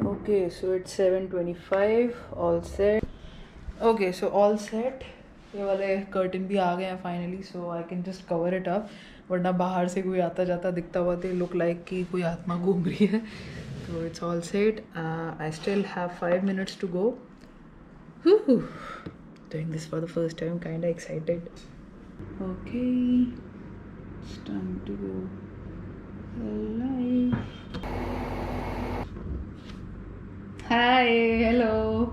Okay, so it's 7:25, all set. Okay, so all set. ये वाले curtain भी आ गए हैं finally, so I can just cover it up. वरना बाहर से कोई आता जाता दिखता हुआ तो लुक लाइक कि कोई आत्मा घूम रही है. तो it's all set. I still have 5 minutes to go. Doing this for the first time, kinda excited. Okay, it's time to go live. Hi, hello.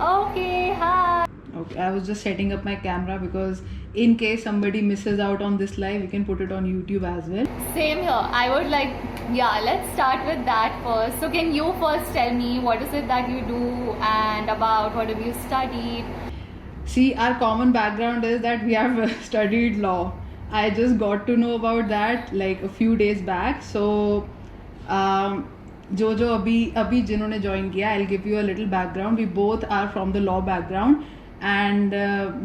Okay, hi. Okay, I was just setting up my camera because in case somebody misses out on this live, we can put it on YouTube as well. Same here. I would like, let's start with that first. So can you first tell me what is it that you do and about what have you studied? See, our common background is that we have studied law. I just got to know about that like a few days back. So, जो अभी जिन्होंने join किया, I'll give you a little background. We both are from the law background. And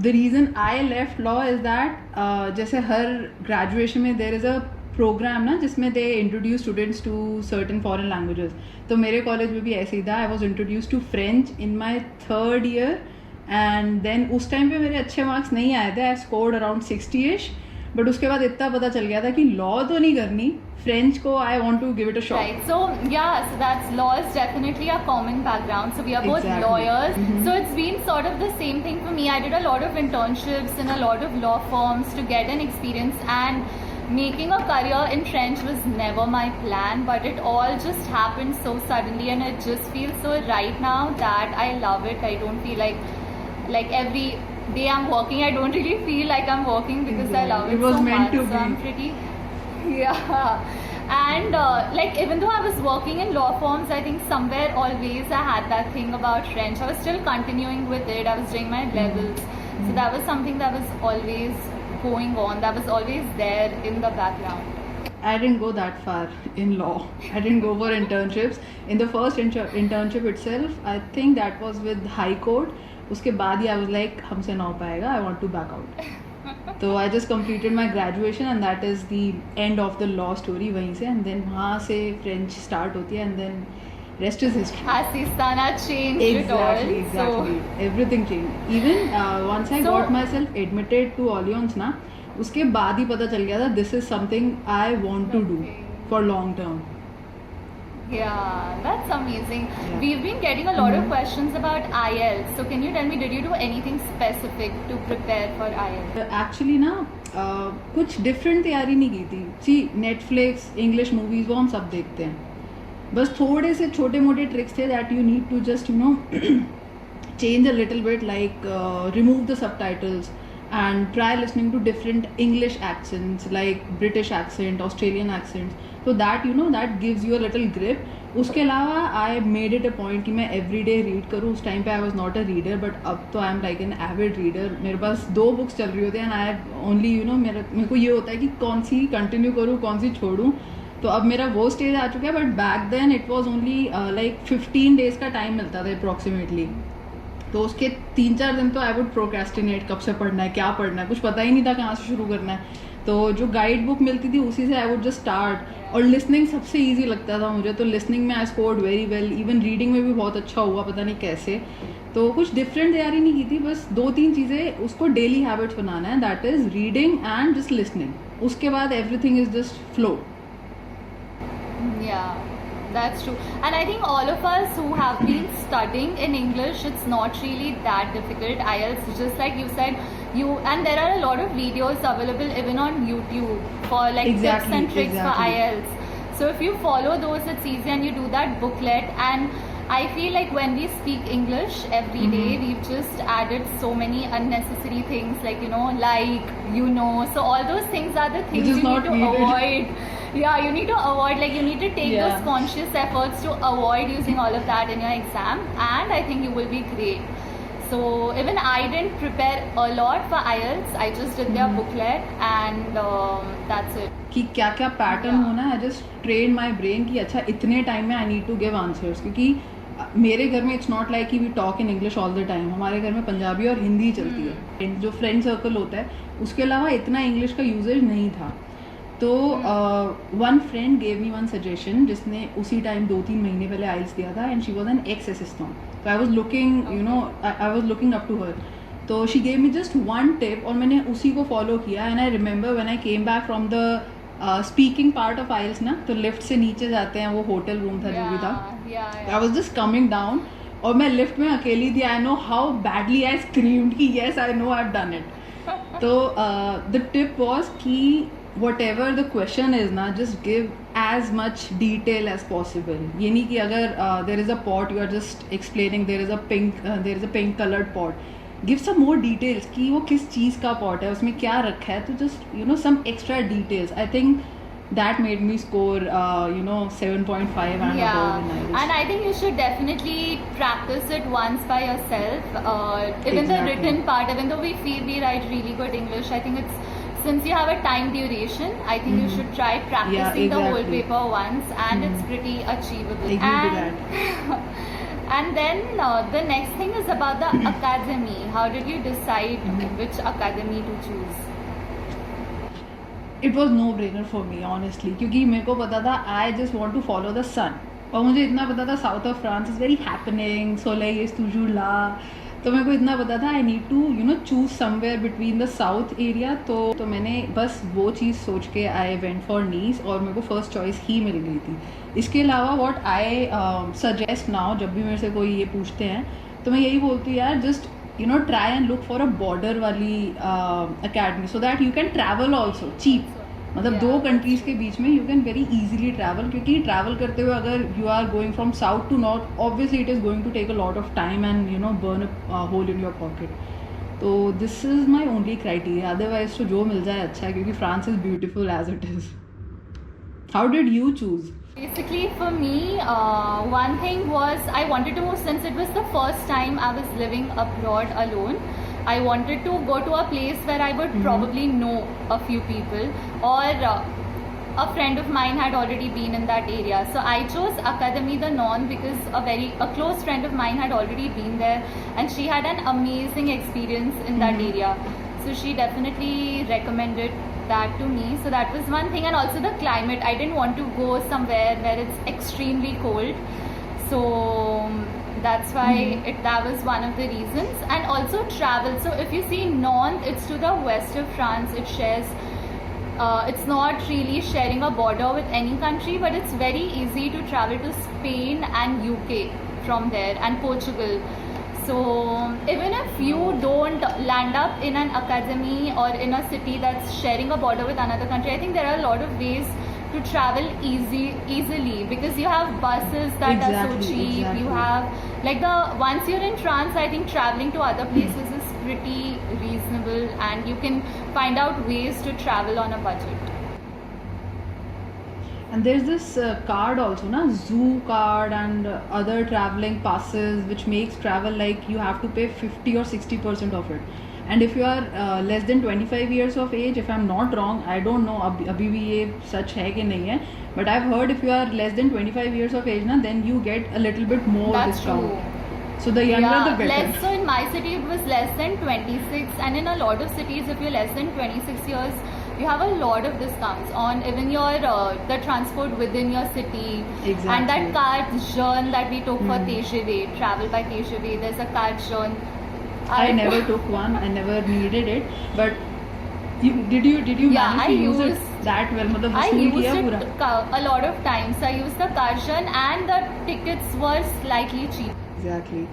the reason I left law is that जैसे हर graduation में there is a program ना जिसमें they introduce students to certain foreign languages. तो मेरे college में भी ऐसे ही था. I was introduced to French in my 3rd year. And then उस टाइम पे मेरे अच्छे मार्क्स नहीं आए थे. I scored around 60ish. But उसके बाद इतना पता चल गया था कि लॉ तो नहीं करनी, फ्रेंच को I want to give it a shot. Right. So that's law is definitely a common background. So we are both Exactly. lawyers. So it's been sort of the same thing for me. I did a lot of internships in a lot of law firms to get an experience, and making a career in French was never my plan, but it all just happened so suddenly, and it just feels so right now that I love it. I don't feel like every day I'm working, I don't really feel like I'm working because I love it It was so meant much. to So be. I'm pretty and like even though I was working in law firms, I think somewhere always I had that thing about French. I was still continuing with it. I was doing my levels, so that was something that was always going on, that was always there in the background. I didn't go that far in law. I didn't go for internships. In the first internship itself, I think that was with High Court. उसके बाद ही I was like हमसे ना हो पाएगा, I want to back out. तो I just completed my graduation and that is the end of the law story वहीं से. And then वहाँ से French start होती है and then rest is history. Asistana changed Exactly, it all. exactly. Everything changed. Even once I So- got myself admitted to Allianz ना, उसके बाद ही पता चल गया था this is something I want to do for long term. Yeah, that's amazing. Yeah. We've been getting a lot of questions about IELTS. So can you tell me, did you do anything specific to prepare for IELTS? Actually ना कुछ different तैयारी नहीं की थी. सी Netflix English movies वो हम सब देखते हैं. बस थोड़े से छोटे मोटे ट्रिक्स थे that you need to just you know change a little bit, like remove the subtitles and try listening to different English accents like British accent, Australian accents, so that you know that gives you a little grip. उसके अलावा I made it a point कि मैं every day read करूँ. उस time पे I was not a reader, but अब तो I am like an avid reader. मेरे पास 2 books चल रही होती हैं and I only you know मेरे को ये होता है कि कौन सी कंटिन्यू करूँ कौन सी छोड़ूँ. तो अब मेरा वो स्टेज आ चुका है. But back then it was only like 15 days का टाइम मिलता था अप्रॉक्सीमेटली. तो उसके 3-4 दिन तो आई वुड प्रोक्रेस्टिनेट, कब से पढ़ना है, क्या पढ़ना है, कुछ पता ही नहीं था कहाँ से शुरू करना है. तो जो गाइड बुक मिलती थी उसी से आई वुड जस्ट स्टार्ट. और लिसनिंग सबसे इजी लगता था मुझे, तो लिसनिंग में I scored very well. Even reading में भी बहुत अच्छा हुआ, पता नहीं कैसे. तो कुछ डिफरेंट तैयारी नहीं की थी, बस 2-3 चीज़ें उसको डेली हैबिट्स बनाना है, that is reading and just listening. उसके बाद everything is just flow. Yeah, that's true. And I think all of us who have been studying in English, it's not really that difficult. IELTS, just like you said, and there are a lot of videos available even on YouTube for like tips and tricks for IELTS. So if you follow those, it's easy, and you do that booklet. And I feel like when we speak English every day, we've just added so many unnecessary things, like so all those things are the things Which is you not need to needed. avoid. Yeah, you need to avoid, like you need to take those conscious efforts to avoid using all of that in your exam, and I think you will be great. So even I didn't prepare a lot for IELTS. I just did their booklet and that's it. कि क्या क्या pattern होना है. Just train my brain कि अच्छा इतने time में I need to give answers. क्योंकि मेरे घर में इट्स नॉट लाइक कि we talk in English all the time. हमारे घर में पंजाबी और हिंदी चलती है. जो फ्रेंड सर्कल होता है उसके अलावा इतना इंग्लिश का यूजेज नहीं था. तो one friend gave me one suggestion जिसने उसी टाइम 2-3 महीने पहले आइल्स दिया था and she was an ex assistant, तो I was looking I was looking up to her, तो she gave me just one tip और मैंने उसी को फॉलो किया and I remember when I came back from the speaking part of IELTS ना, तो lift से नीचे जाते हैं, वो होटल रूम था जो भी था, I was just coming down और मैं लिफ्ट में अकेली थी, I know how badly I screamed कि yes I know I have done it. तो द टिप वॉज कि whatever the question is ना, just give as much detail as possible. ये नहीं कि अगर there is a pot you are just explaining there is a pink colored pot, give some more details कि वो किस चीज़ का pot है, उसमें क्या रखा है, तो just some extra details. I think that made me score 7.5 and above in IELTS. And I think you should definitely practice it once by yourself. Even the written part, even though we write really good English, I think since you have a time duration, I think you should try practicing the whole paper once, and it's pretty achievable. I agree to that. And then the next thing is about the academy. How did you decide which academy to choose? It was no brainer for me honestly, क्योंकि मेरे को पता था I just want to follow the sun, और मुझे इतना पता था south of France is very happening, सोलेil इज़ toujours là, तो मेरे को इतना पता था I need to choose somewhere between the south area, तो मैंने बस वो चीज़ सोच के आई वेंट फॉर नीस और मेरे को फर्स्ट चॉइस ही मिल गई थी. इसके अलावा व्हाट आई सजेस्ट नाउ, जब भी मेरे से कोई ये पूछते हैं तो मैं यही बोलती हूँ यार, just try and look for a border वाली academy so that you can travel also cheap. मतलब दो कंट्रीज़ के बीच में you can very easily travel, क्योंकि ट्रैवल करते हुए अगर you are going from south to north obviously it is going to take a lot of time and burn a hole in your pocket. तो this is my only criteria, otherwise तो जो मिल जाए अच्छा है, क्योंकि France is beautiful as it is. How did you choose? Basically for me, one thing was I wanted to, since it was the first time I was living abroad alone, I wanted to go to a place where I would probably know a few people, or a friend of mine had already been in that area. So I chose Académie de Nantes because a close friend of mine had already been there and she had an amazing experience in that area. So she definitely recommended that to me. So that was one thing, and also the climate. I didn't want to go somewhere where it's extremely cold. So that's why that was one of the reasons. And also travel. So if you see Nantes, it's to the west of France. It shares it's not really sharing a border with any country, but it's very easy to travel to Spain and UK from there, and Portugal. So even if you don't land up in an academy or in a city that's sharing a border with another country, I think there are a lot of ways to travel easily, because you have buses that are so cheap. Exactly. You have once you're in France, I think traveling to other places is pretty reasonable, and you can find out ways to travel on a budget. And there's this card also, na, zoo card and other traveling passes, which makes travel like you have to pay 50 or 60% of it. And if you are less than 25 years of age, if I'm not wrong, I don't know अभी भी ये सच है कि नहीं है, but I've heard if you are less than 25 years of age na, then you get a little bit more That's discount. true. So the younger the better. So in my city it was less than 26, and in a lot of cities if you're less than 26 years, you have a lot of discounts on even your the transport within your city. Exactly. And that carte jaune that we took for TGV, travel by TGV, there's a carte jaune. I never took one. I never needed it. But did you Yeah, manage to use it that well? मतलब I वसूल used किया it पूरा? a lot of times. I used the carte jaune, and the tickets were slightly cheap. Exactly.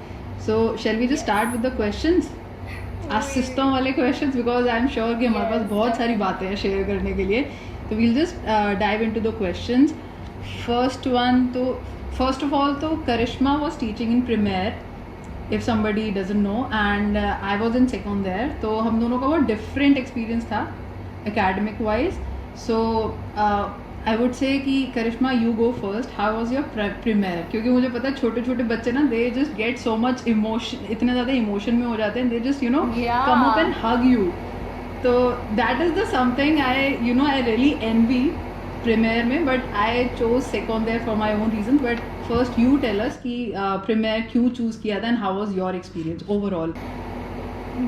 So shall we just start with the questions? आज system वाले questions, because I am sure कि हमारे पास बहुत सारी बातें हैं share करने के लिए, तो we'll just dive into the questions. First one, तो फर्स्ट ऑफ ऑल तो Karishma was teaching in premier if somebody doesn't know, and I was in second there, तो हम दोनों का बहुत डिफरेंट एक्सपीरियंस था academic wise. So I would say कि Karishma you go first, how was your premier? क्योंकि मुझे पता है छोटे छोटे बच्चे ना, they just get so much emotion, इतने ज़्यादा इमोशन में हो जाते हैं, they just come up and hug you. तो that is the something I I really envy premier में, but I chose second there for my own reason. But first you tell us कि premier क्यों choose किया था and how was your experience overall?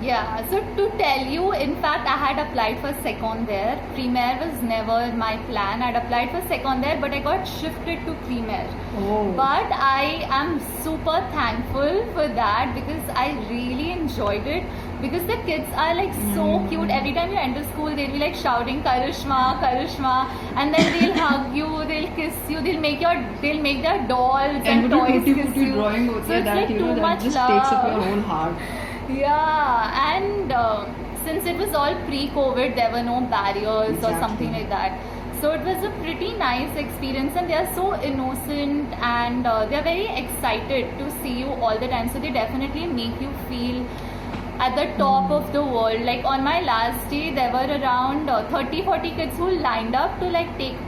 Yeah, so to tell you, in fact, I had applied for secondaire. Primaire was never my plan. I'd applied for secondaire, but I got shifted to primaire. Oh. But I am super thankful for that because I really enjoyed it. Because the kids are like so cute. Every time you enter school, they'll be like shouting Karishma, Karishma, and then they'll hug you, they'll kiss you, they'll make their dolls and वो जो toys टूटी kiss फूटी you. drawing So होती है it's that like you know too that much just takes up love. your whole heart. Yeah, and since it was all pre-COVID, there were no barriers or Exactly. something like that. So it was a pretty nice experience, and they are so innocent and they are very excited to see you all the time. So they definitely make you feel at the top of the world. Like on my last day, there were around 30-40 kids who lined up to like take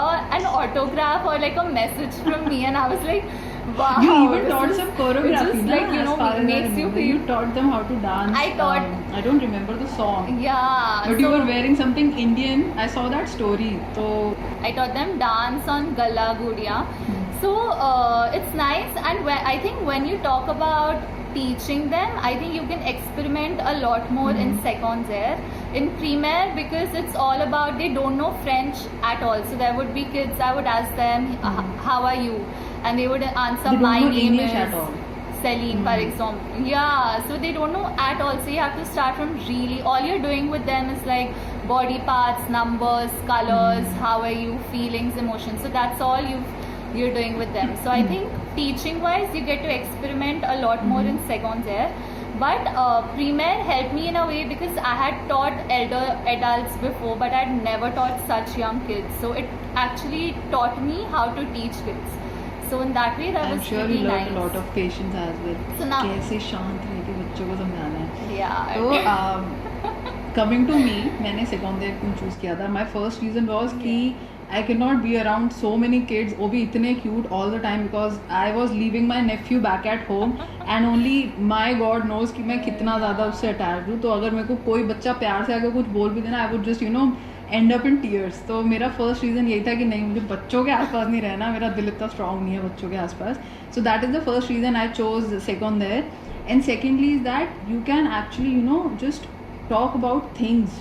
an autograph or like a message from me, and I was like, wow. You even this taught is- some choreography, which is na? like, you As know, far as I makes you remember. feel. You taught them how to dance. I taught- I don't remember the song. Yeah. But you so were wearing something Indian. I saw that story. So I taught them dance on Galla Gudiya. So it's nice, and I think when you talk about teaching them, I think you can experiment a lot more in secondaire. In primaire, because it's all about, they don't know French at all. So there would be kids, I would ask them, how are you? And they would answer, they don't my know name English is at all. Celine, for example. Yeah, so they don't know at all. So you have to start from really, all you're doing with them is like body parts, numbers, colors, how are you, feelings, emotions. So that's all you're doing with them. So I think teaching wise, you get to experiment a lot more in secondaire. But primaire helped me in a way because I had taught elder adults before, but I had never taught such young kids. So it actually taught me how to teach kids. So in that way, that I'm was sure pretty you learned nice. a lot of patience as well. So now- कैसे शांत रह के बच्चों को समझाना है. Yeah. तो coming to me, मैंने सेकंडरी क्यों चूज किया था? माय फर्स्ट रीजन वाज कि I can not be around so many kids, वो भी इतने cute all the time, because I was leaving my nephew back at home and only my God knows कि मैं कितना ज़्यादा उससे अटैच हूँ. तो अगर मेरे को कोई बच्चा प्यार से आकर कुछ बोल भी देना, I would just and up in tears. तो मेरा फर्स्ट रीज़न यही था कि नहीं, मुझे बच्चों के आसपास नहीं रहना, मेरा दिल इतना स्ट्रॉन्ग नहीं है बच्चों के आसपास. So that is the first reason I chose secondary. And secondly is that you can actually just talk about things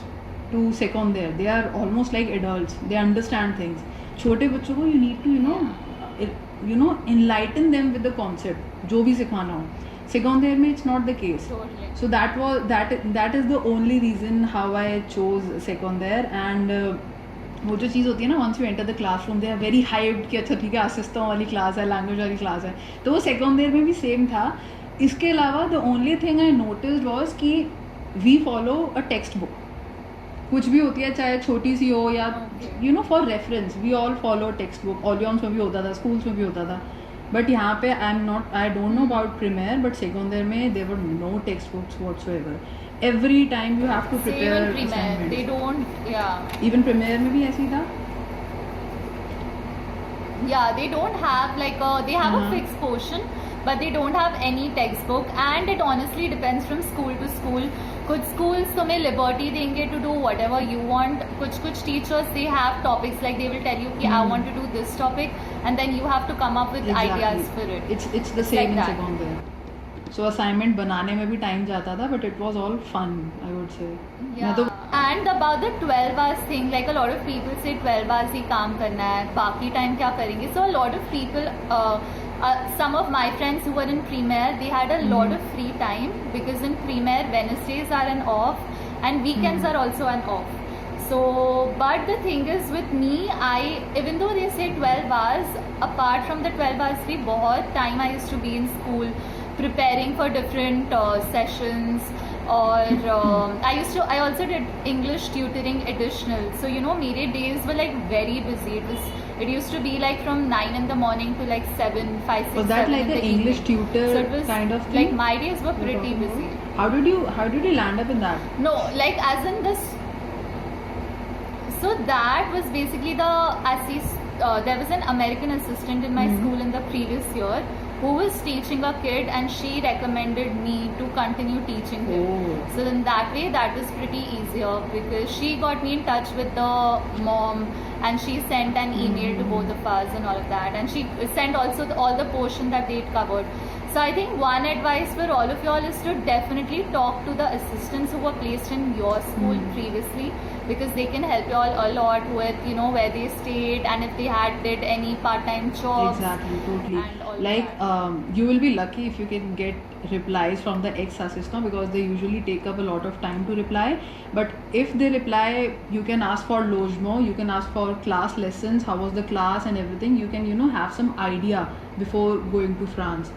to secondary. They are almost like adults. They understand things. छोटे बच्चों को you need to enlighten them with the concept, जो भी सिखाना हो. Secondary में it's not the case. Totally. So that is the only reason how I chose secondary. And वो जो चीज़ होती है ना, once you enter the classroom they are very hyped कि अच्छा ठीक है, असिस्टेंट वाली क्लास है, लैंग्वेज वाली क्लास है. तो वो secondary में भी सेम था. इसके अलावा the only thing I noticed was कि we follow a textbook. कुछ भी होती है, चाहे छोटी सी हो या for reference, we all follow textbook. Orleans में भी होता था, स्कूल्स में भी होता था. बट यहाँ पे I don't know about premier, but secondary में there were no text books whatsoever. Every time you have to prepare primaire. They don't, yeah. Even premier में भी ऐसे ही था. Yeah, they don't have like they have a fixed portion, but they don't have any textbook, and it honestly depends from school to school. कुछ schools तुम्हें liberty देंगे to do whatever you want. कुछ teachers they have topics like they will tell you कि I want to do this topic, and then you have to come up with ideas for it. It's the same like in that. secondary. So assignment बनाने में भी time जाता था, but it was all fun, I would say. मैं तो And about the 12 hours thing, like a lot of people say 12 hours ही काम करना है, बाकी टाइम क्या करेंगे. So a lot of people, some of my friends who were in primaire, they had a lot of free time because in primaire Wednesdays are an off and weekends are also an off. So, but the thing is with me, even though they say 12 hours, apart from the 12 hours भी बहुत time I used to be in school preparing for different sessions. Or I also did English tutoring additional. So मेरे days were like very busy. It used to be like from 9 in the morning to like 7, 5, 6, was that 7 like in an the English evening. tutor So it was kind of thing? like my days were pretty busy. How did you land up in that? No, like as in this. So that was basically there was an American assistant in my school in the previous year who was teaching a kid, and she recommended me to continue teaching him. Oh. So in that way, that was pretty easier because she got me in touch with the mom, and she sent an email to both of us and all of that, and she sent also all the portion that they'd covered. So I think one advice for all of y'all is to definitely talk to the assistants who were placed in your school previously, because they can help y'all a lot with, you know, where they stayed and if they did any part-time jobs. Exactly, totally. And all Like that. you will be lucky if you can get replies from the ex-assistant, because they usually take up a lot of time to reply. But if they reply, you can ask for logement, you can ask for class lessons, how was the class and everything. You can, you know, have some idea before going to France.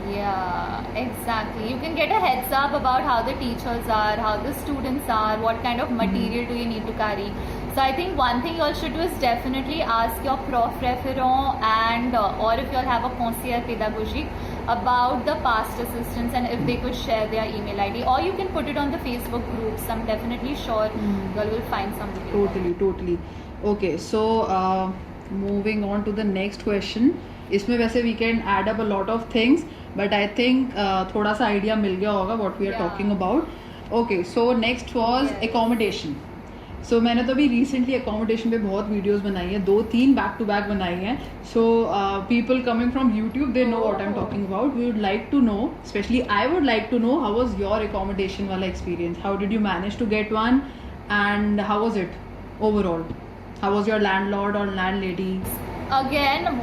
Yeah, exactly. You can get a heads up about how the teachers are, how the students are, what kind of material do you need to carry. So I think one thing you all should do is definitely ask your prof referent and or if you all have a conseiller pédagogique about the past assistants and if they could share their email ID, or you can put it on the Facebook groups. I'm definitely sure you all will find somebody. Totally. Okay, so moving on to the next question. इसमें वैसे we can add up a lot of things, but I think थोड़ा सा idea मिल गया होगा what we are Yeah. talking about. Okay, so next was Yes. accommodation. So मैंने तो अभी recently accommodation पे बहुत videos बनाई है, 2-3 back to back बनाई हैं. So people coming from YouTube, they know what I'm Oh. talking about. We would like to know, especially I would like to know, how was your accommodation वाला experience? How did you manage to get one, and how was it overall? How was your landlord or landlady? Again,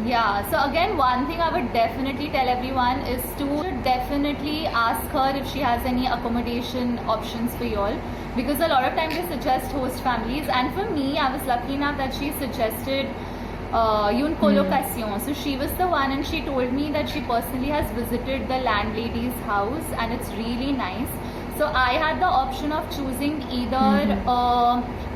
yeah, so again, one thing I would definitely tell everyone is to definitely ask her if she has any accommodation options for y'all, because a lot of times they suggest host families, and for me, I was lucky enough that she suggested une colocation. So she was the one, and she told me that she personally has visited the landlady's house and it's really nice. So I had the option of choosing either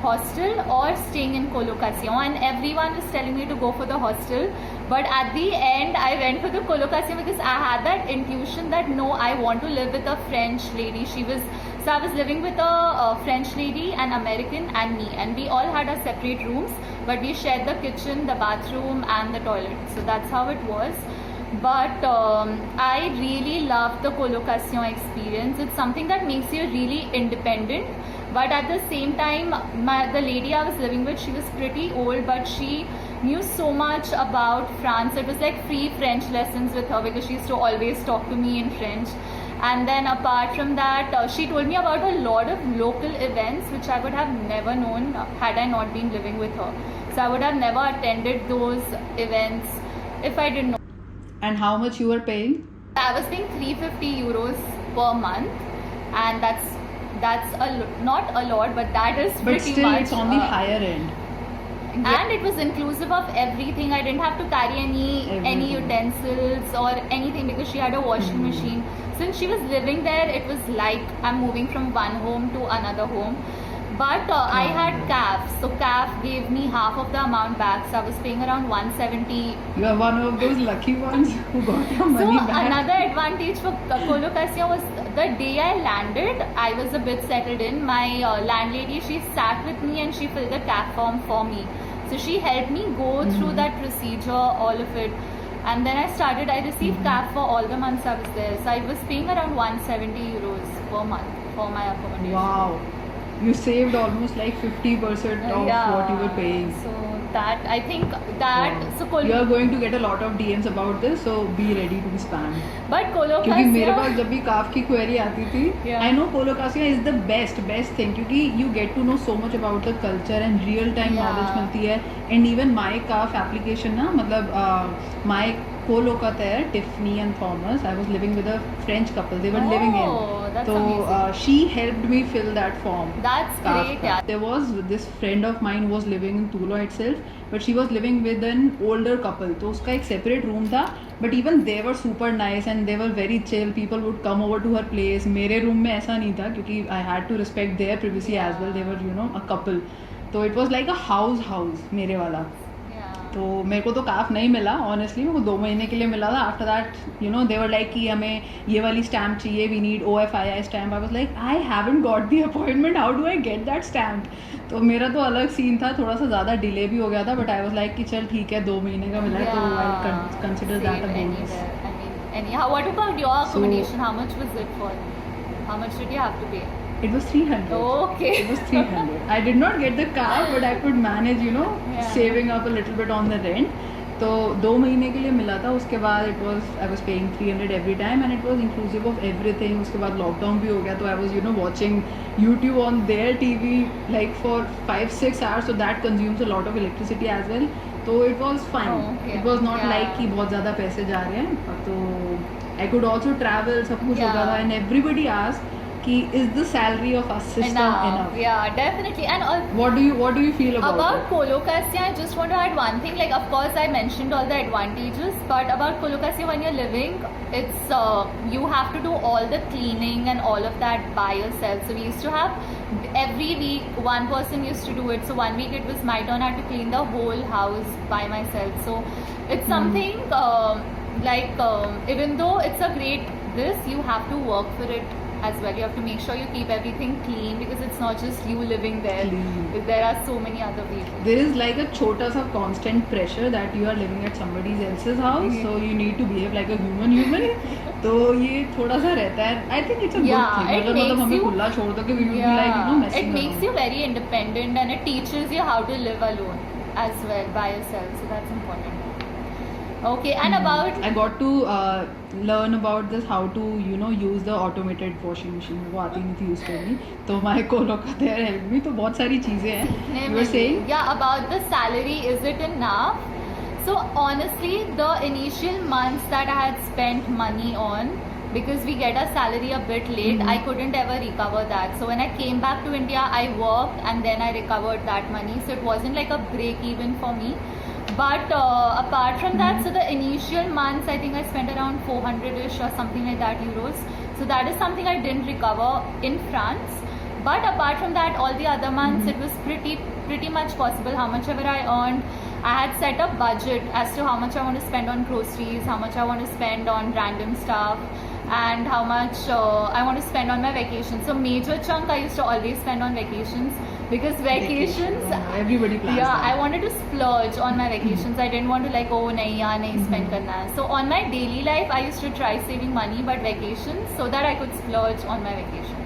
hostel or staying in colocation, and everyone was telling me to go for the hostel, but at the end I went for the colocation because I had that intuition that no, I want to live with a French lady. So I was living with a French lady, an American, and me, and we all had our separate rooms, but we shared the kitchen, the bathroom, and the toilet. So that's how it was. But I really loved the colocation experience. It's something that makes you really independent, but at the same time, the lady I was living with, she was pretty old, but she knew so much about France. It was like free French lessons with her because she used to always talk to me in French. And then apart from that, she told me about a lot of local events which I would have never known had I not been living with her. So I would have never attended those events if I didn't know. And how much you were paying? I was paying 350 euros per month, and that's not a lot, but that is But pretty still, much. it's on the higher end. And it was inclusive of everything. I didn't have to carry any Everything. utensils or anything because she had a washing machine. Since she was living there, it was like I'm moving from one home to another home. But I had CAF, so CAF gave me half of the amount back, so I was paying around 170. You are one of those lucky ones who got your money So back. another advantage for colocation was the day I landed, I was a bit settled in. My landlady, she sat with me and she filled the CAF form for me. So she helped me go through that procedure, all of it. And then I received CAF for all the months I was there. So I was paying around 170 euros per month for my accommodation. Wow. You saved almost like 50% of what you were paying. So that, I think that, Wow. so You are going to get a lot of DMs about this, so be ready to be spammed. but क्योंकि मेरे पास colocation, जब भी काफ की query आती थी, Yeah. I know colocation is the best thing, क्योंकि you get to know so much about the culture and real time Yeah. knowledge मिलती है. And even my calf application ना, मतलब my co-locateur Tiffany and Thomas, I was living with a French couple. They were living in. Oh, that's So amazing. she helped me fill that form. That's Kaaf great, ka. yeah. There was this friend of mine who was living in Tula itself, but she was living with an older couple. तो उसका एक separate room था, but even they were super nice and they were very chill. People would come over to her place. मेरे room में ऐसा नहीं था क्योंकि I had to respect their privacy as well. They were, you know, a couple. तो it was like a house मेरे वाला. Yeah. तो मेरे को तो काफ नहीं मिला ऑनेस्टली, मेरे को 2 महीने के लिए मिला था. After that you know they were like कि हमें ये वाली स्टैम्प चाहिए, we need OFII stamp. I was like I haven't got the appointment, how do I get that stamp. तो मेरा तो अलग सीन था, थोड़ा सा ज़्यादा डिले भी हो गया था, बट आई वाज लाइक कि चल ठीक है 2 महीने का मिला है तो I consider that a bonus. Anyhow, what about your accommodation? How much was it for? How much did you have to pay? It was 300. Okay. It was 300. I did not get the car, but I could manage, you know, Yeah. saving up a little bit on the rent. तो 2 महीने के लिए मिला था, उसके बाद it was I was paying 300 every time and it was inclusive of everything. उसके बाद लॉकडाउन भी हो गया तो I was watching YouTube on their TV like for 5-6 hours, so that consumes a lot of electricity as well. तो it was fine. okay. It was not Yeah. Like कि बहुत ज़्यादा पैसे जा रहे हैं. तो आई कुड ऑल्सो ट्रैवल, सब कुछ होता Yeah. था. एंड एवरीबडी आस्क्ड कि is the salary of assistant enough? Yeah, definitely. And What do you feel about about it? colocasia, I just want to add one thing. Like, of course, I mentioned all the advantages, but about colocasia, when you're living, it's you have to do all the cleaning and all of that by yourself. So we used to have every week one person used to do it. So 1 week it was my turn. I had to clean the whole house by myself. So it's something even though it's a great this, you have to work for it as well. You have to make sure you keep everything clean because it's not just you living there. Clean. There are so many other people. There is like a chota sa constant pressure that you are living at somebody else's house, so you need to behave like a human. तो ये थोड़ा सा रहता है. I think it's a good thing. it अगर मतलब makes हमें you खुला छोड़ दो कि we will be like messing it makes around. you very independent and it teaches you how to live alone as well by yourself. So that's important. Okay, and about I got to learn about this how to use the automated washing machine. वो आती नहीं थी use करनी, तो my co-loca there helped me. तो बहुत सारी चीजें हैं. You were saying? Yeah, about the salary, is it enough? So honestly, the initial months that I had spent money on, because we get our salary a bit late, I couldn't ever recover that. So when I came back to India, I worked and then I recovered that money. So it wasn't like a break even for me. But apart from that, so the initial months, I think I spent around 400ish or something like that euros. So that is something I didn't recover in France. But apart from that, all the other months, it was pretty much possible. How much ever I earned, I had set a budget as to how much I want to spend on groceries, how much I want to spend on random stuff, and how much I want to spend on my vacations. So major chunk I used to always spend on vacations, because vacations everybody plans yeah, that. I wanted to splurge on my vacations. I didn't want to like, oh nahi yaar nahi spend karna hai. So on my daily life I used to try saving money, but vacations, so that I could splurge on my vacations.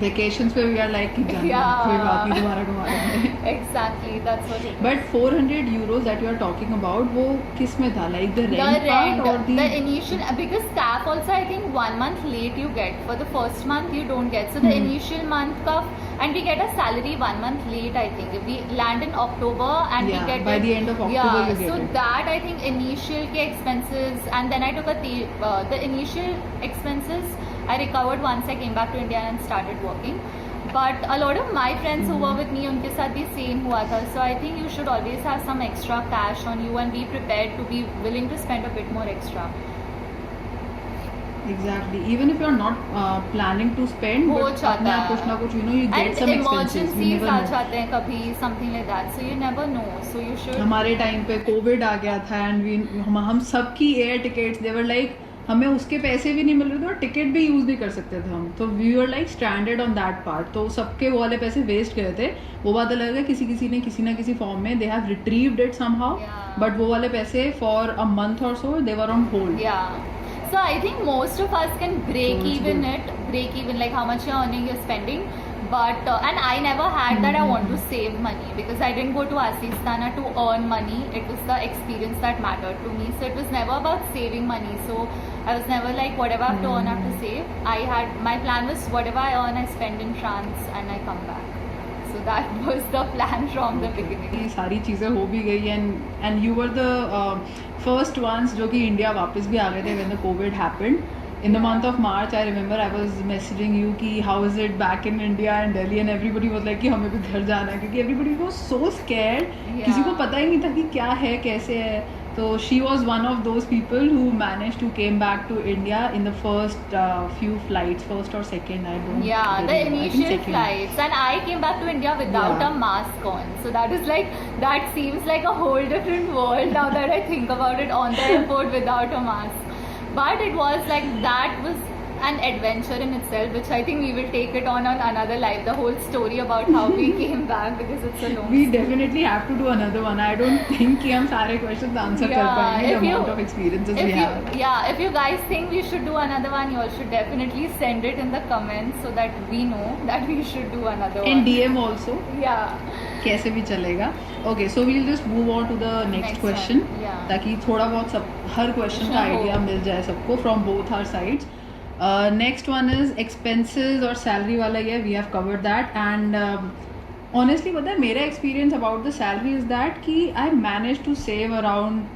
Vacations पे we are like कि जाना Yeah. कोई बात नहीं, दोबारा कमा लेंगे. Exactly, that's what it is. But 400 euros that you are talking about, वो किस में था? Like the The rent rent, part or the initial, because staff also I think 1 month late you get. For the first month you don't get. So the initial month ka, and we get a salary 1 month late I think. If we land in October and Yeah, we get by it, the end of October you get so it. that I think initial ke expenses, and then I took the initial expenses I recovered once I came back to India and started working. But a lot of my friends who were with me, उनके साथ भी same हुआ था. So I think you should always have some extra cash on you and be prepared to be willing to spend a bit more extra. Exactly. Even if you are not planning to spend, हो but जाता अपने आप है. कुछ ना कुछ you get And some expenses. You emergencies never uh know. जाते हैं कभी, something like that. So you never know. So you should. हमारे टाइम पे कोविड आ गया था एंड हम सबकी air tickets they were like, हमें उसके पैसे भी नहीं मिल रहे थे और टिकट भी यूज़ नहीं कर सकते थे हम. तो we were like standard on that part. तो सबके वो वाले पैसे वेस्ट गए थे. वो बात अलग है, किसी किसी ने किसी ना किसी फॉर्म में they have retrieved it somehow, but वो वाले पैसे फॉर अ मंथ और so they were on hold. Yeah. So I think most of us can break So it's even good. break even like how much you're earning, you're spending. But and I never had that I want to save money, because I didn't go to Asistana to earn money. It was the experience that mattered to me. So it was never about saving money. So I was never like whatever I have to earn, I have to save. I had my plan was whatever I earn, I spend in France and I come back. So that was the plan from the beginning. ये सारी चीज़ें हो भी गई and you were the first ones जो कि India वापस भी आ गए थे when the Covid happened. In the month of March, I remember I was messaging you कि how is it back in India and Delhi, and everybody was like कि हमें भी घर जाना है, क्योंकि everybody was so scared. किसी को पता ही नहीं था कि क्या है कैसे है. So she was one of those people who managed to came back to India in the first few flights, first or second, I don't Yeah, the remember. I think initial second. flights, and I came back to India without Yeah. a mask on. So that is like, that seems like a whole different world now that I think about it, on the airport without a mask. But it was like, that was an adventure in itself, which I think we will take it on another live, the whole story about how we came back, because it's a long We story. definitely have to do another one. I don't think कि हम सारे questions answer कर पाएंगे. The amount of experiences we have. If you guys think we should do another one, you all should definitely send it in the comments so that we know that we should do another one. In DM also. Yeah. कैसे भी चलेगा. Okay, so we'll just move on to the next question. one, yeah. ताकि थोड़ा बहुत सब हर question का हो. idea मिल जाए सबको from both our sides. Next one is expenses और salary वाला ये we have covered that, and honestly पता है मेरा experience about the salary is that कि I managed to save around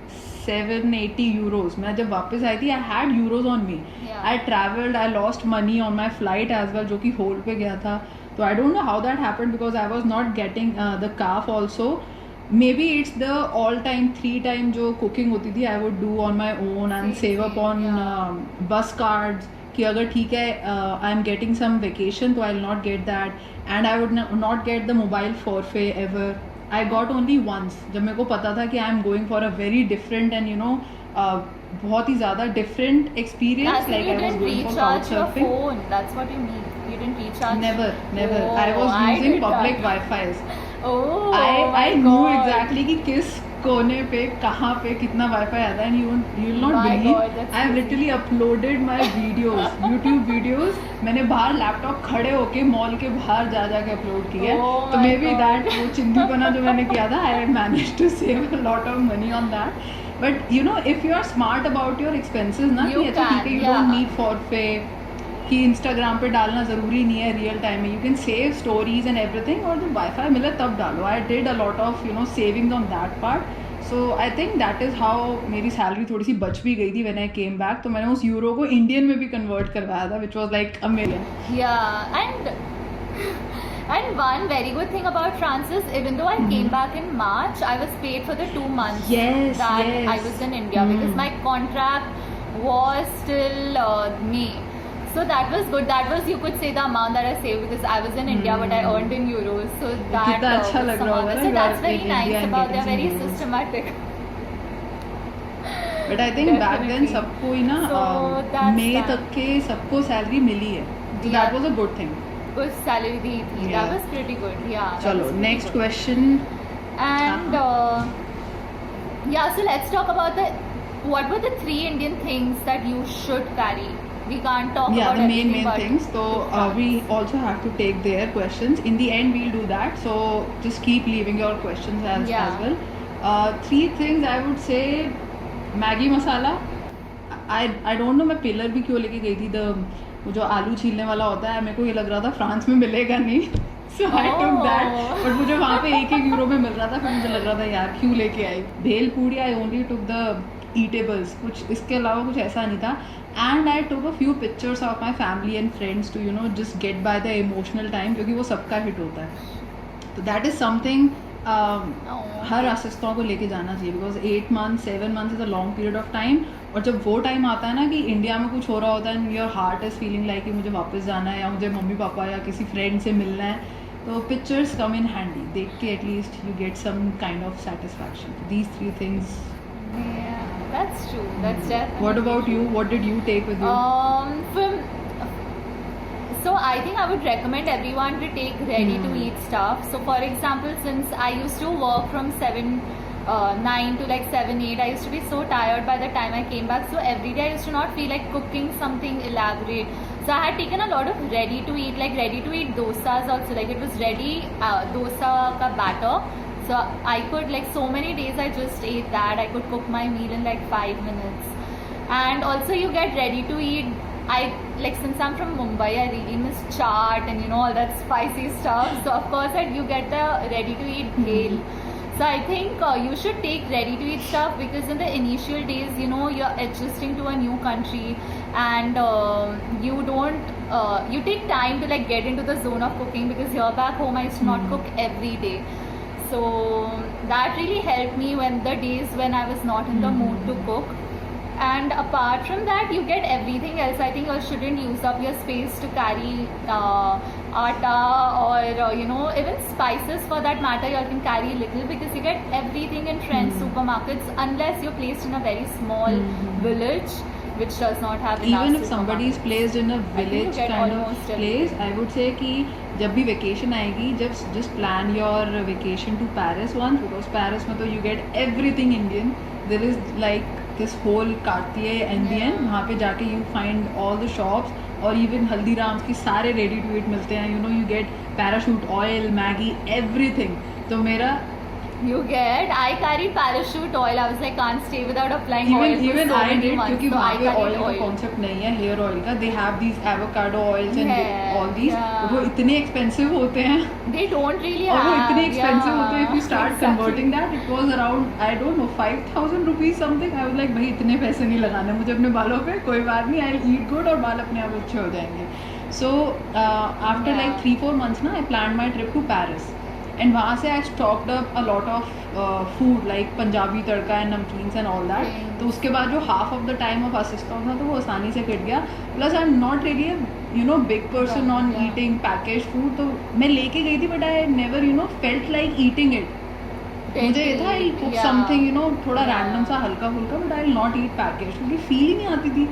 780 euros. मैं जब वापस आई थी I had euros on me. Yeah. I traveled, I lost money on my flight as well, जो कि hold पे गया था. So I don't know how that happened because I was not getting the calf also. Maybe it's the all-time 3 time जो cooking होती थी I would do on my own and save up on bus cards. कि अगर ठीक है I am getting some vacation so I'll not get that, and I would not get the mobile forfeit ever. I got only once जब मेरे को पता था कि I am going for a very different and बहुत ही ज़्यादा different experience. As like you I was didn't going for recharge your couchsurfing. phone. That's what you mean. You didn't recharge. Never. Oh, I was I using did public that. Wi-Fi's. Oh, I my knew God. exactly कि किस कोने पे कहाँ पे कितना Wi-Fi आता है, and you will not My believe. God, that's I have crazy. literally uploaded my videos, YouTube videos. मैंने बाहर लैपटॉप खड़े होके मॉल के बाहर जा के अपलोड किया है. Oh तो my may be God. That वो चिंदीपना जो मैंने किया था I managed to save a lot of money on that. But if you are smart about your expenses ना You कि अच्छा ठीक है you can, don't yeah. need forfeit कि इंस्टाग्राम पे डालना ज़रूरी नहीं है रियल टाइम में. You can save stories and everything, और जब वाईफाई मिले तब डालो. I did a lot of savings on that part. So I think that is how मेरी सैलरी थोड़ी सी बच भी गई थी व्हेन आई केम बैक. तो मैंने उस यूरो को इंडियन में भी कन्वर्ट करवाया था, which was like amazing. Yeah, and one very good thing about France is even though I came back in March, I was paid for the 2 months Yes, that yes. I was in India because my contract was till May. So that was good. That was, you could say, the amount that I saved because I was in India but I earned in euros. So that कितना अच्छा was लग some रहा other- होगा ना, So you that's are very in nice India and about, they're getting very some euros. systematic. But I think back then Definitely. सबको ही ना So that's May that. तक के सबको सैलरी मिली है. Yeah. That was a good thing. Good salary दी थी. Yeah. That was pretty good. Yeah. that चलो was pretty next good. Question. And yeah, so let's talk about what were the 3 Indian things that you should carry. We can't talk Yeah, about the everything, main but things. So we also have to take their questions. In the end, we'll do that. So just keep leaving your questions as Yeah. well. 3 things I would say. Maggi masala. I don't know मैं pillar भी क्यों लेके गई थी. वो जो आलू छीलने वाला होता है, मेरे को ये लग रहा था फ्रांस में मिलेगा नहीं. So I took that. But मुझे वहाँ पे 1 यूरो में मिल रहा था. फिर मुझे लग रहा था यार क्यों लेके आई. भेल पूड़ी I only took the eatables. कुछ इसके अलावा कुछ ऐसा नहीं था. And I took a few pictures of my family and friends to just get by the emotional time, क्योंकि वो सबका हिट होता है. तो that is something हर असिस्टों को लेके जाना चाहिए, because 8 months 7 months is a long period of time. और जब वो टाइम आता है ना कि इंडिया में कुछ हो रहा होता है and your heart is feeling like कि मुझे वापस जाना है या मुझे मम्मी पापा या किसी फ्रेंड से मिलना है, तो पिक्चर्स कम इन हैंडी. देख के at least you get some kind of satisfaction. These 3 things. yeah, that's true. That's definitely. What about you? What did you take with you? So I think I would recommend everyone to take ready to eat stuff. So for example, since I used to work from 9 to like 7, 8, I used to be so tired by the time I came back. So every day I used to not feel like cooking something elaborate. So I had taken a lot of ready to eat dosas also. Like it was ready dosa ka batter. So I could, like, so many days I just ate that. I could cook my meal in like 5 minutes. And also you get ready to eat. Since I'm from Mumbai, I really miss chaat and all that spicy stuff. So of course you get the ready to eat bhel. So I think you should take ready to eat stuff because in the initial days, you're adjusting to a new country and you take time to like get into the zone of cooking, because here back home I used to not cook every day. So that really helped me when the days when I was not in the mood to cook. And apart from that, you get everything else. I think you shouldn't use up your space to carry atta or even spices for that matter. You can carry little because you get everything in French supermarkets, unless you're placed in a very small village which does not have even enough if somebody is placed in a I think you village get kind of almost place, I would say कि जब भी vacation आएगी, just plan your vacation to Paris once, because Paris में तो you get everything Indian. There is like this whole Cartier and the end, वहाँ पे जाके you find all the shops, और even हल्दीराम्स की सारे ready to eat मिलते हैं. You know, you get parachute oil, Maggi, everything. तो मेरा You get, I carried parachute oil. I was like, can't stay without applying oil. for even so I many did, months. क्योंकि So वहाँ I पे carried oil का concept नहीं है hair oil का. They have these avocado oils and Yeah, all these. yeah. वो इतने expensive होते हैं. They don't really और वो have. इतने expensive होते हैं. If you start exactly. converting that, it was around, I don't know, 5,000 rupees something. I was like, भाई इतने पैसे नहीं लगाने मुझे अपने बालों पे. कोई बात नहीं, I'll eat good और बाल अपने आप अच्छे हो जाएंगे. So after Yeah. like 3-4 months ना, I planned my trip to Paris. And वहाँ से I stocked up a lot of food like Punjabi tadka and namkeens and all that. Okay. तो उसके बाद जो half of the time of assistant था तो वो आसानी से कट गया. Plus I'm not really a big person Yeah, on yeah. eating packaged food. तो मैं लेके गई थी but I never felt like eating it. मुझे ये था I'll cook Yeah. something थोड़ा Yeah. random सा हल्का फुल्का, but I'll not eat packaged क्योंकि feel ही नहीं आती थी.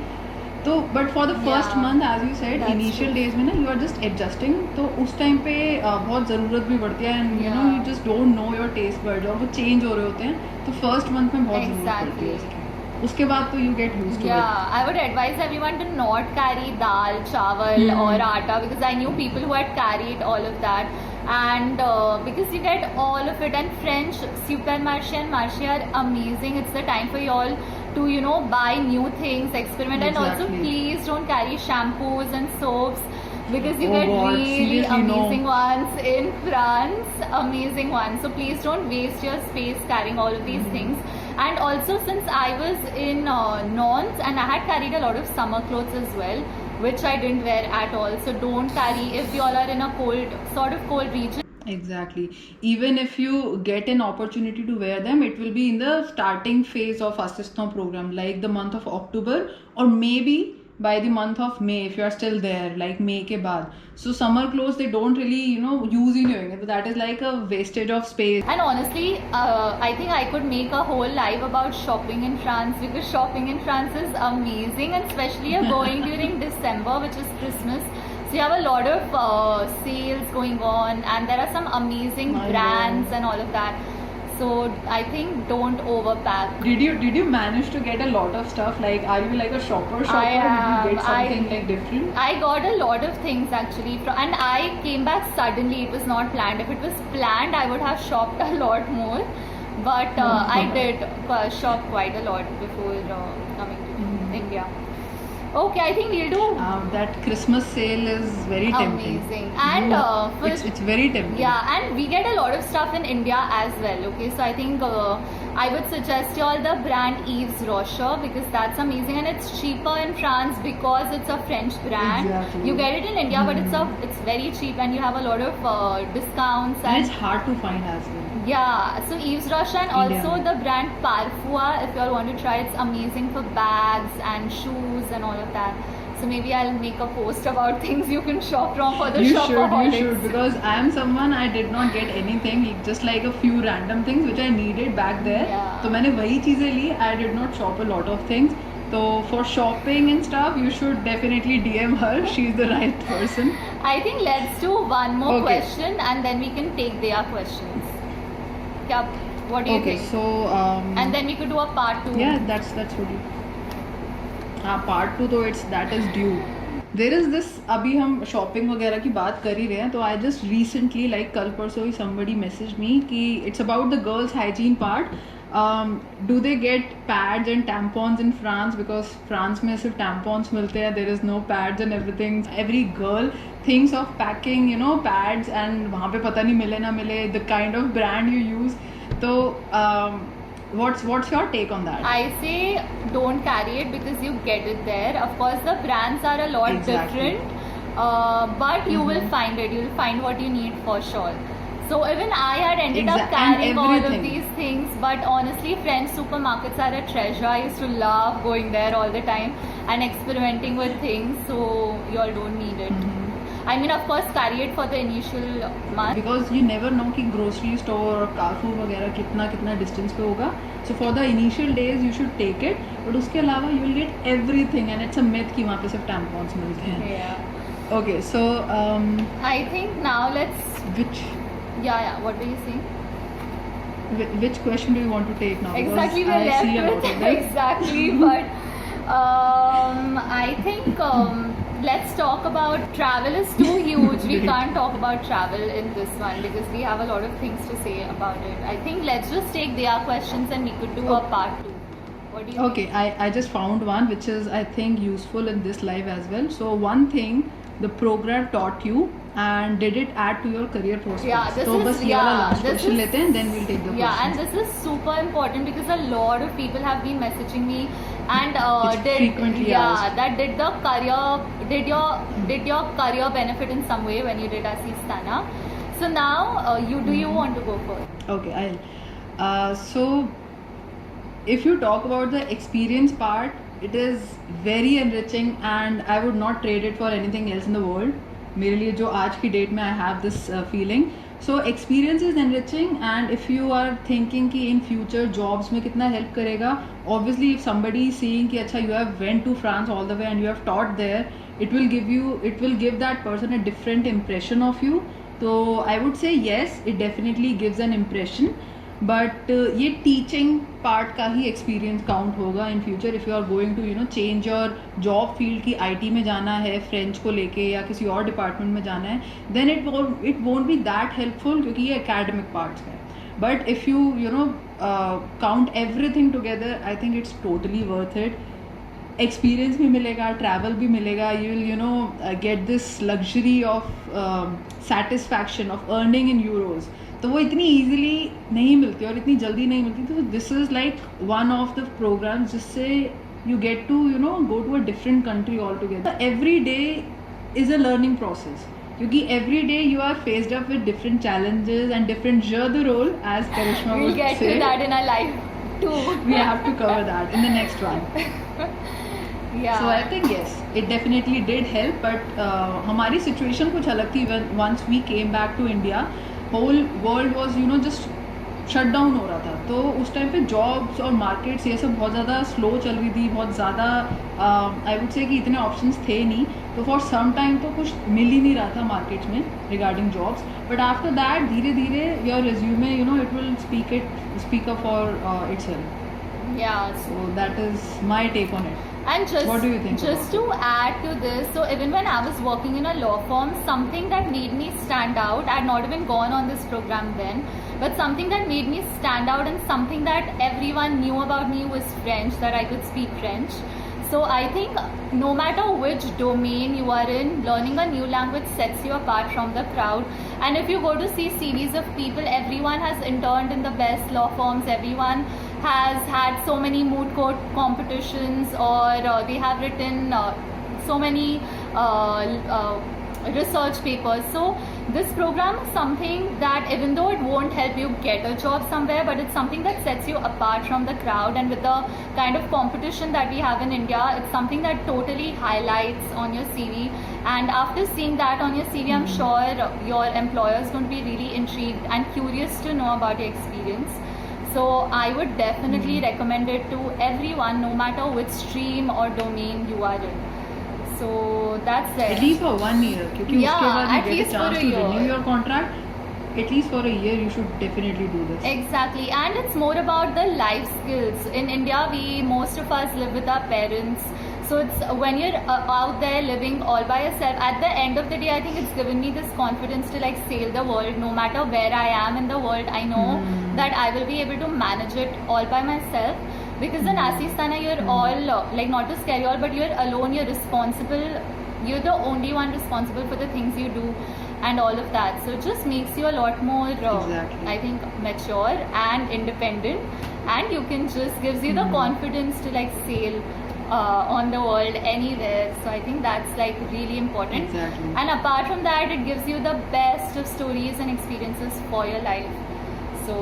तो but for the first Yeah, month as you said that's initial true. Days में ना यू आर जस्ट एडजस्टिंग, तो उस टाइम पे बहुत ज़रूरत भी पड़ती है and you know Yeah. You just don't know your taste buds और वो चेंज हो रहे होते हैं, तो फर्स्ट मंथ में बहुत ज़रूरत पड़ती है Exactly. उसकी. उसके बाद तो you get used to it. Yeah, I would advise everyone to not carry dal, chawal, or atta, because I knew people who had carried all of that, and because you get all of it. And French supermarché and marché are amazing. It's the time for you all to buy new things, experiment, and also Exactly. please don't carry shampoos and soaps, because you Oh get God, really seriously, no. amazing ones in France, amazing ones. So please don't waste your space carrying all of these things. And also, since I was in Nantes and I had carried a lot of summer clothes as well, which I didn't wear at all. So don't carry if you all are in a cold region. Exactly. Even if you get an opportunity to wear them, it will be in the starting phase of assistant program, like the month of October, or maybe by the month of May if you are still there, like May ke baad. So summer clothes they don't really use in your, that is like a wastage of space. And honestly, I think I could make a whole live about shopping in France, because shopping in France is amazing, and especially you're going during December, which is Christmas. So you have a lot of sales going on, and there are some amazing I brands know. and all of that. So I think don't overpack. Did you manage to get a lot of stuff? Like, are you like a shopper? Or did you get something like different? I got a lot of things actually, and I came back suddenly. It was not planned. If it was planned, I would have shopped a lot more. But I did shop quite a lot before coming to India. Okay, I think we'll do That Christmas sale is very tempting. amazing. And it's very tempting. yeah, and we get a lot of stuff in India as well. Okay, so I think I would suggest you all the brand Yves Rocher, because that's amazing, and it's cheaper in France because it's a French brand. Exactly. You get it in India, but it's very cheap, and you have a lot of discounts. And it's hard to find as well. Yeah, so Yves Rocher, and India. also the brand Parfua, if you all want to try, it's amazing for bags and shoes and all of that. So maybe I'll make a post about things you can shop from for the You shopaholics. should, because I am someone, I did not get anything, just like a few random things which I needed back there. Yeah. तो मैंने वही चीज़ें ली. I did not shop a lot of things. So for shopping and stuff, you should definitely DM her. She's the right person. I think let's do one more Okay. question, and then we can take their questions. Yeah, what do you Okay, think? so And then we could do a part 2. yeah, that's what you. Part 2 तो that is due. There is this, अभी हम shopping वगैरह की बात कर ही रहे हैं, तो आई जस्ट रिसेंटली लाइक कल परसों ही somebody messaged me कि it's about the girls hygiene part. Do they get pads and tampons in France? Because France में सिर्फ tampons मिलते हैं, there is no pads and everything. Every girl thinks of packing pads, and वहाँ पे पता नहीं मिले ना मिले, the kind of brand you use. तो what's your take on that? I say don't carry it because you get it there. Of course, the brands are a lot Exactly. different, but you will find it. You will find what you need for sure. So even I had ended up Exact- and carrying all of everything. these things, but honestly, French supermarkets are a treasure. I used to love going there all the time and experimenting with things. So you all don't need it. I mean, of course, carry it for the initial month. Because you never know कि grocery store और Carrefour वगैरह कितना distance पे होगा. So for the initial days you should take it, but उसके अलावा you will get everything and it's a myth कि वहाँ पे सिर्फ टैम्पॉन्स मिलते हैं. Yeah. Okay so I think now let's. which Yeah. What were you saying? which question do you want to take now? Because Exactly, we're I see a left lot with of them. exactly, but I think let's talk about travel is too huge. We can't talk about travel in this one because we have a lot of things to say about it. I think let's just take their questions and we could do a part 2. What do you Okay, I just found one which is I think useful in this life as well. So one thing the program taught you and did it add to your career prospects? Yeah, this so is- बस ये वाला yeah, last this question is- लेते हैं then we'll take the Yeah, and questions. this is super important because a lot of people have been messaging me and It's frequently asked. that did your career benefit in some way when you did Asistana. So now you want to go first? Okay, I'll. So, if you talk about the experience part, it is very enriching and I would not trade it for anything else in the world. मेरे लिए जो आज की date में I have this feeling. So experience is enriching and if you are thinking कि in future jobs में कितना help करेगा, obviously if somebody is seeing कि अच्छा you have went to France all the way and you have taught there, it will give that person a different impression of you. तो I would say yes, it definitely gives an impression. But ये teaching part का ही experience count होगा in future if you are going to change your job field की IT में जाना है French को लेके या किसी और डिपार्टमेंट में जाना है then it won't be that helpful क्योंकि ये एकेडमिक पार्ट्स है. But if you know count everything together I think it's totally worth it. Experience भी मिलेगा, ट्रैवल भी मिलेगा, you will get this luxury of satisfaction of earning in euros. तो वो इतनी ईजिली नहीं मिलती और इतनी जल्दी नहीं मिलती. तो this is like one of the programs जिससे you get to go to a different country all together. Every day is a learning process क्योंकि every day you are faced up with different challenges and different जर् the role as Karishma We'll would get say. to that in our life too. We have to cover that in the next one. Yeah. So I think yes, it definitely did help. But हमारी situation कुछ अलग थी when once we came back to India. Whole world was just shut down हो रहा था. तो उस time पे जॉब्स और मार्केट्स ये सब बहुत ज़्यादा स्लो चल रही थी, बहुत ज़्यादा आई वुड से कि इतने ऑप्शंस थे नहीं. तो फॉर सम टाइम तो कुछ मिल ही नहीं रहा था मार्केट्स में regarding jobs. But after that धीरे धीरे your resume it will speak up for itself. Yeah. So that is my take on it. And What do you think just to add to this, so even when I was working in a law firm, something that made me stand out, I had not even gone on this program then, but something that made me stand out and something that everyone knew about me was French, that I could speak French. So I think no matter which domain you are in, learning a new language sets you apart from the crowd. And if you go to see series of people, everyone has interned in the best law firms, everyone has had so many moot court competitions or they have written so many research papers. So this program is something that even though it won't help you get a job somewhere, but it's something that sets you apart from the crowd. And with the kind of competition that we have in India, it's something that totally highlights on your CV. And after seeing that on your CV, I'm sure your employer is going to be really intrigued and curious to know about your experience. So I would definitely recommend it to everyone, no matter which stream or domain you are in. So that's it. At least for 1 year, क्योंकि Yeah, उसके बाद you at get a least for chance a to year. renew your contract. At least for a year, you should definitely do this. Exactly, and it's more about the life skills. In India, most of us live with our parents. So it's when you're out there living all by yourself, at the end of the day, I think it's given me this confidence to like sail the world. No matter where I am in the world, I know that I will be able to manage it all by myself. Because in Asistana, you're all like, not to scare you all, but you're alone. You're responsible. You're the only one responsible for the things you do and all of that. So it just makes you a lot more, Exactly. I think, mature and independent. And you can just gives you the confidence to like sail on the world anywhere. So I think that's like really important. Exactly. And apart from that, it gives you the best of stories and experiences for your life. So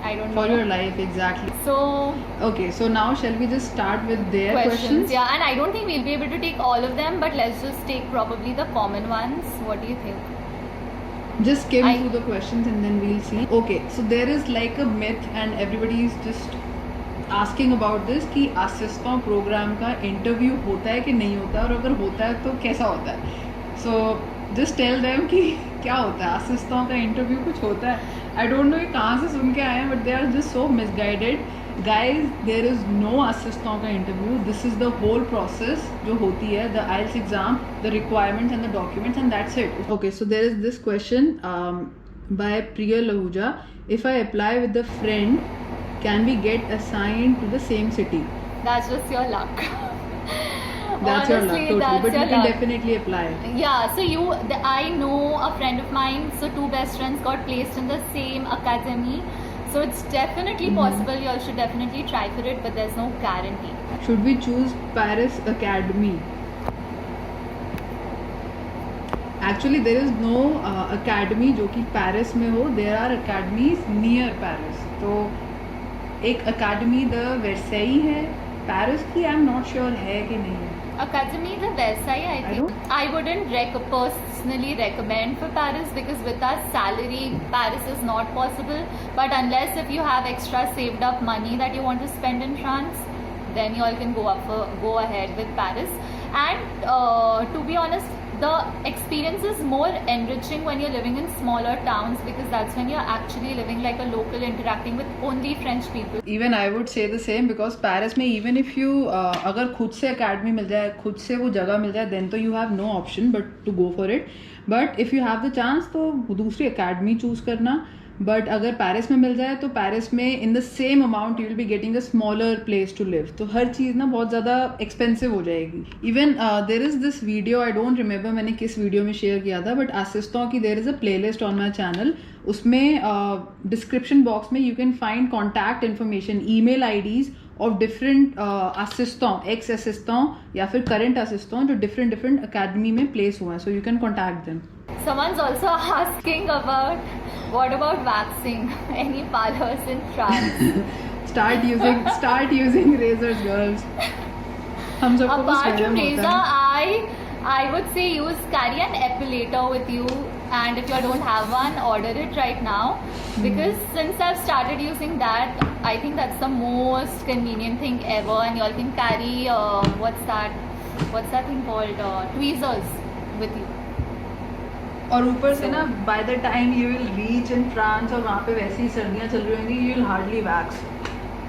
I don't For know. your life, exactly. So Okay, so now shall we just start with their questions, yeah, and I don't think we'll be able to take all of them, but let's just take probably the common ones. What do you think? Just skim I- through the questions and then we'll see. Okay, so there is like a myth and everybody is just asking about this कि assistant program का interview होता है कि नहीं होता है, और अगर होता है तो कैसा होता है. So just tell them कि क्या होता है assistant का interview. कुछ होता है, I don't know ये कहाँ से सुन के आए हैं, but they are just so misguided. Guys, there is no assistant का interview. This is the whole process जो होती है, the IELTS exam, the requirements and the documents, and that's it. Okay, so there is this question by Priya Lahuja. If I apply with a friend, can we get assigned to the same city? That's just your luck. That's your luck, Honestly, totally. that's But you your can luck. definitely apply. Yeah, so I know a friend of mine, so two best friends got placed in the same academy. So it's definitely possible. You all should definitely try for it, but there's no guarantee. Should we choose Paris Academy? Actually, there is no academy जो कि Paris में हो. There are academies near Paris. तो एक academy the Versailles है. Paris की I'm not sure है कि नहीं है. Academy the Versailles, I think. I wouldn't personally recommend for Paris, because with our salary, Paris is not possible. But unless if you have extra saved up money that you want to spend in France, then you all can go ahead with Paris. And to be honest, the experience is more enriching when you're living in smaller towns, because that's when you're actually living like a local, interacting with only French people. Even I would say the same, because Paris में even if you अगर खुद से academy मिल जाए, खुद से वो जगह मिल जाए, then तो you have no option but to go for it. But if you have the chance तो दूसरी academy choose करना. But अगर पेरिस में मिल जाए तो पेरिस में in the same amount you will be getting a smaller place to live. तो हर चीज़ ना बहुत ज़्यादा expensive हो जाएगी. Even there is this video, I don't remember मैंने किस वीडियो में शेयर किया था, but assistant की there is a playlist on my channel. उसमें description box में you can find contact information, email IDs of different assistant, ex assistant या फिर current assistant जो different academy में place हुआ है. So you can contact them. Someone's also asking about what about waxing? Any parlors in France? start using razors, girls. हम सबको बस Apart वहम from होता razor, है. I would say carry an epilator with you, and if you don't have one, order it right now, because since I've started using that, I think that's the most convenient thing ever, and you all can carry what's that thing called, tweezers with you. और ऊपर से ना by the time you will reach in France और वहाँ पे वैसी सर्दियाँ चल रही होंगी, you will hardly wax.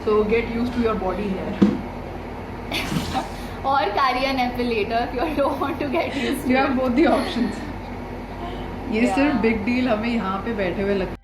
So get used to your body hair. Or carry an epilator if you don't want to get used to You it. have both the options. ये Yeah. सिर्फ big deal हमें यहाँ पे बैठे हुए लगता है.